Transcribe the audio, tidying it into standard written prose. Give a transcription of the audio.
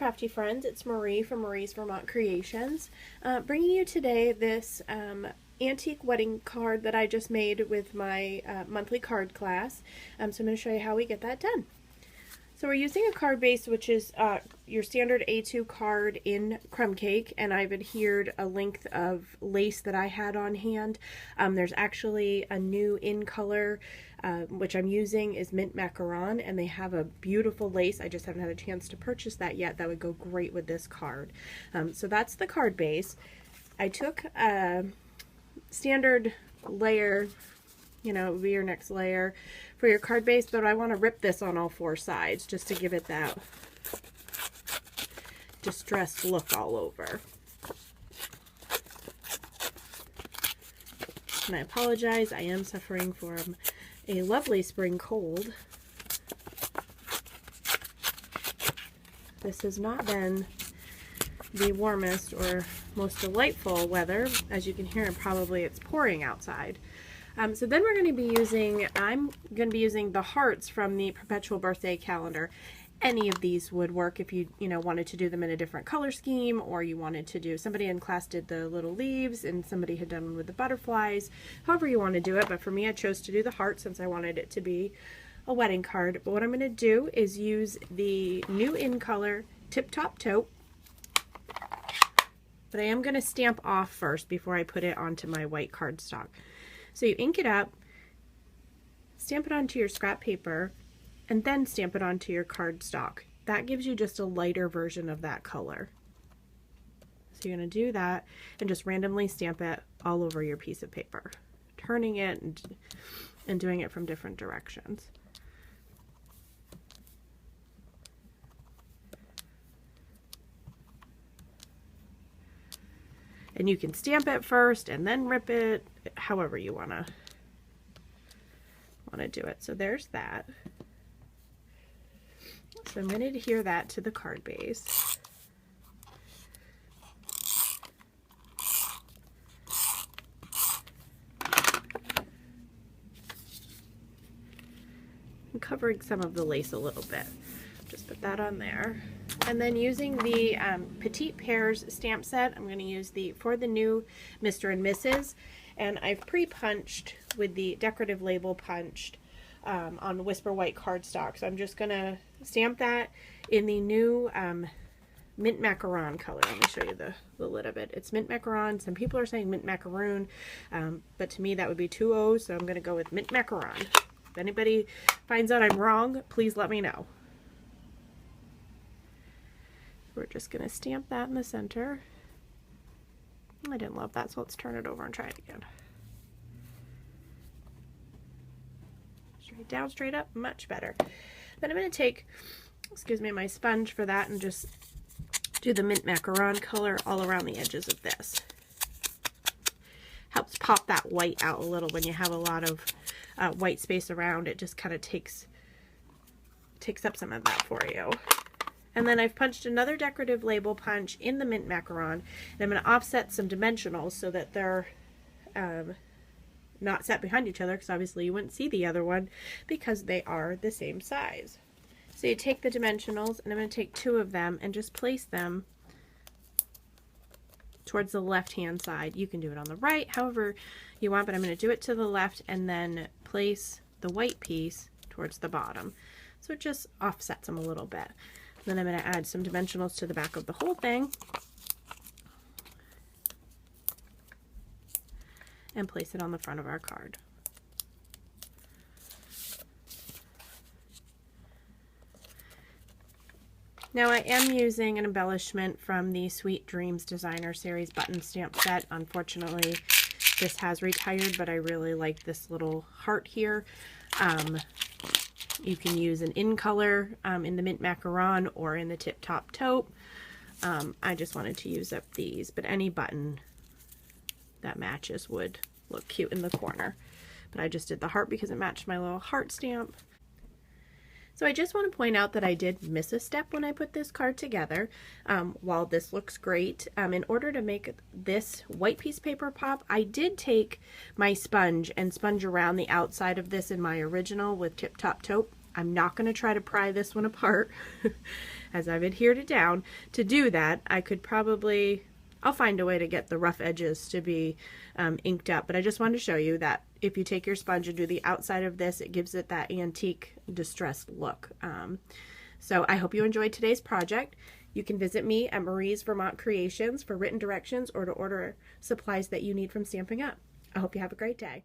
crafty friends, it's Marie from Marie's Vermont Creations, bringing you today this antique wedding card that I just made with my monthly card class. So I'm going to show you how we get that done. So we're using a card base which is your standard A2 card in crumb cake, and I've adhered a length of lace that I had on hand. There's actually a new in color which I'm using is mint macaron, and they have a beautiful lace. I just haven't had a chance to purchase that yet. That would go great with this card. So that's the card base. I took a standard layer, you know, it would be your next layer for your card base, but I want to rip this on all four sides just to give it that distressed look all over. And I apologize, I am suffering from a lovely spring cold. This has not been the warmest or most delightful weather. As you can hear, probably it's pouring outside. So then we're going to be using, I'm going to be using the hearts from the Perpetual Birthday Calendar. Any of these would work if you wanted to do them in a different color scheme, or you wanted to do, somebody in class did the little leaves and somebody had done one with the butterflies. However you want to do it, but for me I chose to do the heart since I wanted it to be a wedding card. But what I'm going to do is use the new in color Tip Top Taupe, but I am going to stamp off first before I put it onto my white cardstock. So you ink it up, stamp it onto your scrap paper, and then stamp it onto your cardstock. That gives you just a lighter version of that color. So you're going to do that and just randomly stamp it all over your piece of paper, turning it and doing it from different directions. And you can stamp it first and then rip it, however you want to do it. So there's that. So I'm going to adhere that to the card base. I'm covering some of the lace a little bit. Just put that on there. And then using the Petite Pears stamp set, I'm going to use for the new Mr. and Mrs. And I've pre-punched with the decorative label punched on Whisper White cardstock. So I'm just going to stamp that in the new mint macaron color. Let me show you the lid of it. It's mint macaron. Some people are saying mint macaroon, but to me that would be two O's, so I'm going to go with mint macaron. If anybody finds out I'm wrong, please let me know. We're just going to stamp that in the center. I didn't love that, so let's turn it over and try it again. Straight down, straight up, much better. Then I'm going to take, excuse me, my sponge for that and just do the mint macaron color all around the edges of this. Helps pop that white out a little when you have a lot of white space around. It just kind of takes up some of that for you. And then I've punched another decorative label punch in the mint macaron, and I'm going to offset some dimensionals so that they're not set behind each other, because obviously you wouldn't see the other one because they are the same size. So you take the dimensionals, and I'm going to take two of them and just place them towards the left hand side. You can do it on the right, however you want, but I'm going to do it to the left and then place the white piece towards the bottom. So it just offsets them a little bit. Then I'm going to add some dimensionals to the back of the whole thing and place it on the front of our card. Now I am using an embellishment from the Sweet Dreams Designer Series button stamp set. Unfortunately, this has retired, but I really like this little heart here. You can use an in color in the mint macaron or in the Tip Top Taupe. I just wanted to use up these, but any button that matches would look cute in the corner. But I just did the heart because it matched my little heart stamp. So I just want to point out that I did miss a step when I put this card together. While this looks great, in order to make this white piece of paper pop, I did take my sponge and sponge around the outside of this in my original with Tip Top Taupe. I'm not going to try to pry this one apart. as I've adhered it down, to do that, I could probably, I'll find a way to get the rough edges to be inked up, but I just wanted to show you that if you take your sponge and do the outside of this, it gives it that antique distressed look. So I hope you enjoyed today's project. You can visit me at Marie's Vermont Creations for written directions or to order supplies that you need from Stampin' Up. I hope you have a great day.